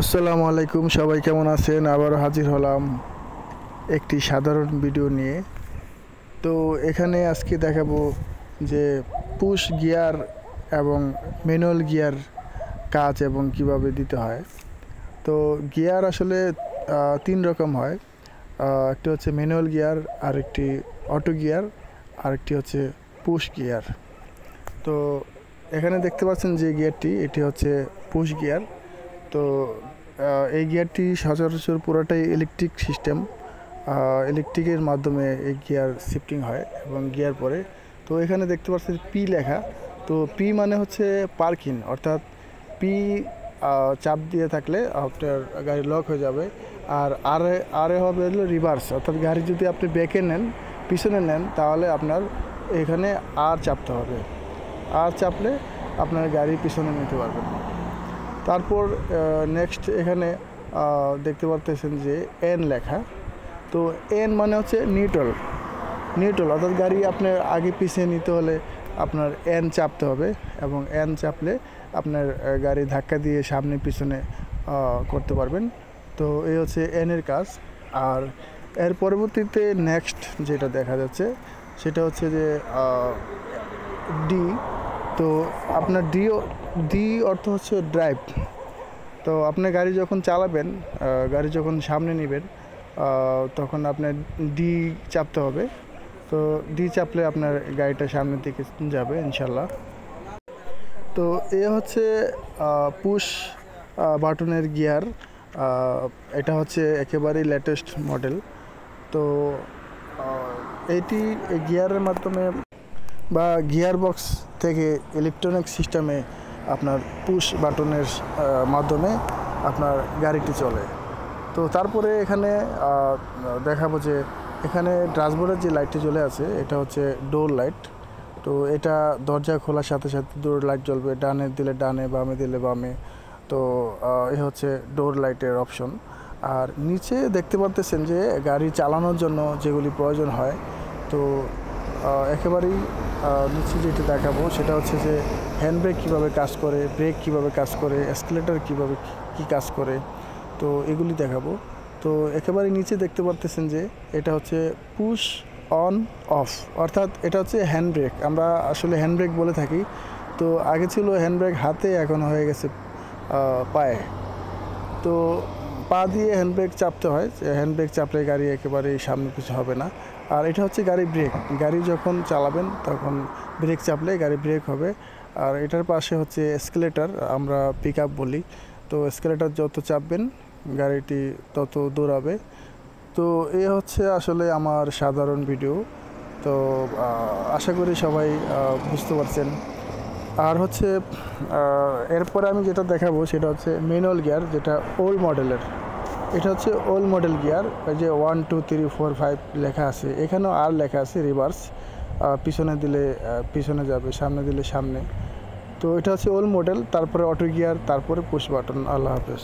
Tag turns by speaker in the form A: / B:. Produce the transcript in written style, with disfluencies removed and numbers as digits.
A: আসসালামু আলাইকুম, সবাই কেমন আছেন? আবারও হাজির হলাম একটি সাধারণ ভিডিও নিয়ে। তো এখানে আজকে দেখাবো যে পুশ গিয়ার এবং ম্যানুয়াল গিয়ার কাজ এবং কিভাবে দিতে হয়। তো গিয়ার আসলে তিন রকম হয়। একটি হচ্ছে ম্যানুয়াল গিয়ার, আরেকটি অটো গিয়ার, আরেকটি হচ্ছে পুশ গিয়ার। তো এখানে দেখতে পাচ্ছেন যে গিয়ারটি, এটি হচ্ছে পুশ গিয়ার। তো এই গিয়ারটি সচরাচর পুরোটাই ইলেকট্রিক সিস্টেম। ইলেকট্রিকের মাধ্যমে এই গিয়ার শিফটিং হয় এবং গিয়ার পরে। তো এখানে দেখতে পাচ্ছেন পি লেখা। তো পি মানে হচ্ছে পার্কিং, অর্থাৎ পি চাপ দিয়ে থাকলে আপনার গাড়ি লক হয়ে যাবে। আর আরে হবে হলো রিভার্স, অর্থাৎ গাড়ি যদি আপনি ব্যাকে নেন, পিছনে নেন, তাহলে আপনার এখানে আর চাপতে হবে। আর চাপলে আপনার গাড়ি পিছনে নিতে পারবেন। তারপর নেক্সট এখানে দেখতে পারতেছেন যে এন লেখা। তো এন মানে হচ্ছে নিউট্রাল, অর্থাৎ গাড়ি আপনার আগে পিছিয়ে নিতে হলে আপনার এন চাপতে হবে এবং এন চাপলে আপনার গাড়ি ধাক্কা দিয়ে সামনে পিছনে করতে পারবেন। তো এই হচ্ছে এন এর কাজ। আর এর পরবর্তীতে নেক্সট যেটা দেখা যাচ্ছে সেটা হচ্ছে যে ডি। তো আপনার ডি অর্থ হচ্ছে ড্রাইভ। তো আপনার গাড়ি যখন চালাবেন, গাড়ি যখন সামনে নেবেন, তখন আপনার ডি চাপতে হবে। তো ডি চাপলে আপনার গাড়িটা সামনের দিকে যাবে ইনশাল্লাহ। তো এ হচ্ছে পুশ বাটনের গিয়ার। এটা হচ্ছে একেবারেই লেটেস্ট মডেল। তো এইটি গিয়ারের মাধ্যমে বা গিয়ার বক্স থেকে ইলেকট্রনিক সিস্টেমে আপনার পুশ বাটনের মাধ্যমে আপনার গাড়িটি চলে। তো তারপরে এখানে দেখাবো যে এখানে ড্যাশবোর্ডের যে লাইটটি জ্বলে আছে এটা হচ্ছে ডোর লাইট। তো এটা দরজা খোলার সাথে সাথে ডোর লাইট জ্বলবে, ডানে দিলে ডানে, বামে দিলে বামে। তো এই হচ্ছে ডোর লাইটের অপশন। আর নিচে দেখতে পাচ্ছেন যে গাড়ি চালানোর জন্য যেগুলি প্রয়োজন হয়, তো একেবারেই নিচে যেটা দেখাবো সেটা হচ্ছে যে হ্যান্ড ব্রেক কীভাবে কাজ করে, ব্রেক কীভাবে কাজ করে, এসকেলেটর কীভাবে কী কাজ করে, তো এগুলি দেখাবো। তো একেবারে নিচে দেখতে পাচ্ছেন যে এটা হচ্ছে পুশ অন অফ, অর্থাৎ এটা হচ্ছে হ্যান্ড ব্রেক। আমরা আসলে হ্যান্ড ব্রেক বলে থাকি। তো আগে ছিল হ্যান্ড ব্রেক হাতে, এখন হয়ে গেছে পায়ে। তো পা দিয়ে হ্যান্ড ব্রেক চাপতে হয়। হ্যান্ড ব্রেক চাপলে গাড়ি একেবারেই সামনে কিছু হবে না। আর এটা হচ্ছে গাড়ি ব্রেক। গাড়ি যখন চালাবেন তখন ব্রেক চাপলে গাড়ি ব্রেক হবে। আর এটার পাশে হচ্ছে এসকেলেটর, আমরা পিক আপ বলি। তো এসকেলেটর যত চাপবেন গাড়িটি তত দৌড়াবে। তো এ হচ্ছে আসলে আমার সাধারণ ভিডিও। তো আশা করি সবাই বুঝতে পারছেন। আর হচ্ছে এরপরে আমি যেটা দেখাবো সেটা হচ্ছে ম্যানুয়াল গিয়ার, যেটা ওল্ড মডেলের। এটা হচ্ছে ওল্ড মডেল গিয়ার। এই যে 1 2 3 4 5 লেখা আছে, এখানেও আর লেখা আছে রিভার্স। পিছনে দিলে পিছনে যাবে, সামনে দিলে সামনে। তো এটা হচ্ছে ওল্ড মডেল, তারপরে অটো গিয়ার, তারপরে পুশ বাটন। আল্লাহ হাফেজ।